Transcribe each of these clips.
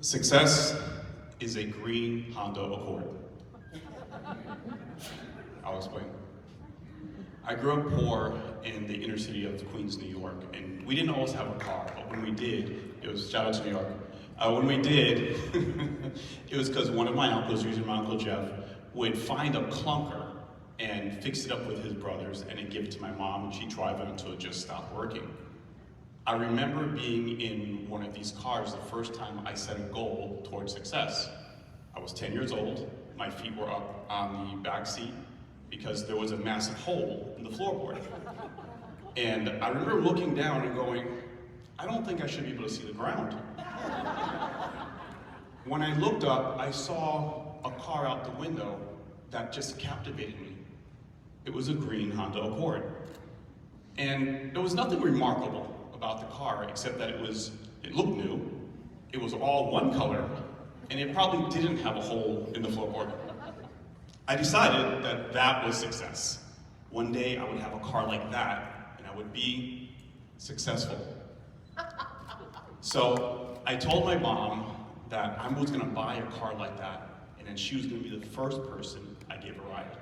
Success is a green Honda Accord. I'll explain. I grew up poor in the inner city of Queens, New York, and we didn't always have a car, but when we did, it was, shout out to New York, when we did, it was because one of my uncles, usually my Uncle Jeff, would find a clunker and fix it up with his brothers and then give it to my mom, and she'd drive it until it just stopped working. I remember being in one of these cars the first time I set a goal towards success. I was 10 years old, my feet were up on the back seat because there was a massive hole in the floorboard. And I remember looking down and going, I don't think I should be able to see the ground. When I looked up, I saw a car out the window that just captivated me. It was a green Honda Accord. And there was nothing remarkable about the car except that it looked new, it was all one color, and it probably didn't have a hole in the floorboard. I decided that that was success. One day I would have a car like that, and I would be successful. So I told my mom that I was gonna buy a car like that, and then she was gonna be the first person I gave a ride.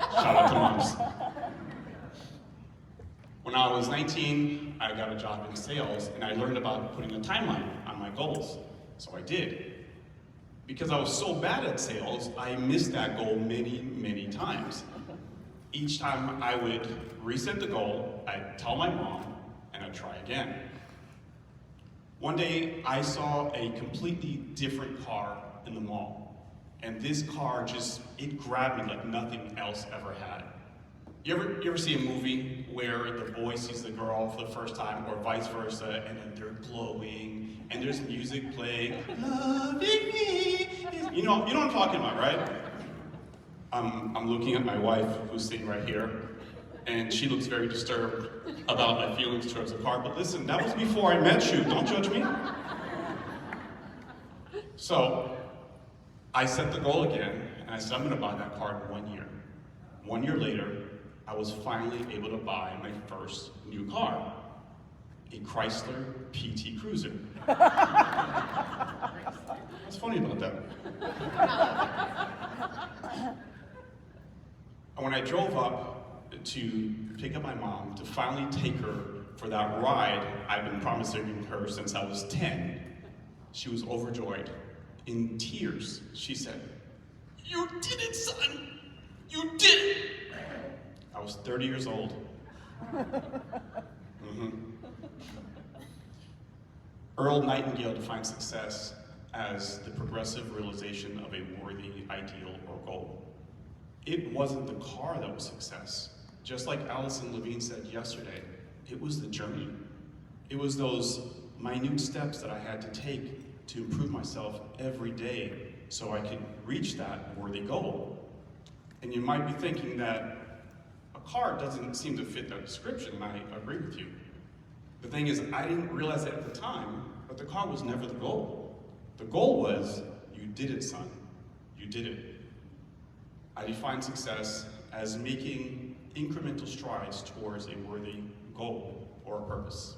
Shout out to moms. When I was 19, I got a job in sales, and I learned about putting a timeline on my goals. So I did. Because I was so bad at sales, I missed that goal many, many times. Each time I would reset the goal, I'd tell my mom, and I'd try again. One day, I saw a completely different car in the mall. And this car it grabbed me like nothing else ever had. You ever see a movie where the boy sees the girl for the first time, or vice versa, and then they're glowing, and there's music playing, loving me. You know what I'm talking about, right? I'm looking at my wife, who's sitting right here, and she looks very disturbed about my feelings towards the car, but listen, that was before I met you, don't judge me. So, I set the goal again, and I said I'm gonna buy that car in 1 year. 1 year later, I was finally able to buy my first new car, a Chrysler PT Cruiser. What's funny about that? And when I drove up to pick up my mom to finally take her for that ride I've been promising her since I was 10, she was overjoyed. In tears, she said, "You did it, son! You did it!" I was 30 years old. Earl Nightingale defined success as the progressive realization of a worthy ideal or goal. It wasn't the car that was success. Just like Allison Levine said yesterday, it was the journey. It was those minute steps that I had to take to improve myself every day so I could reach that worthy goal. And you might be thinking that a car doesn't seem to fit that description, and I agree with you. The thing is, I didn't realize it at the time, but the car was never the goal. The goal was, you did it, son. You did it. I define success as making incremental strides towards a worthy goal or a purpose.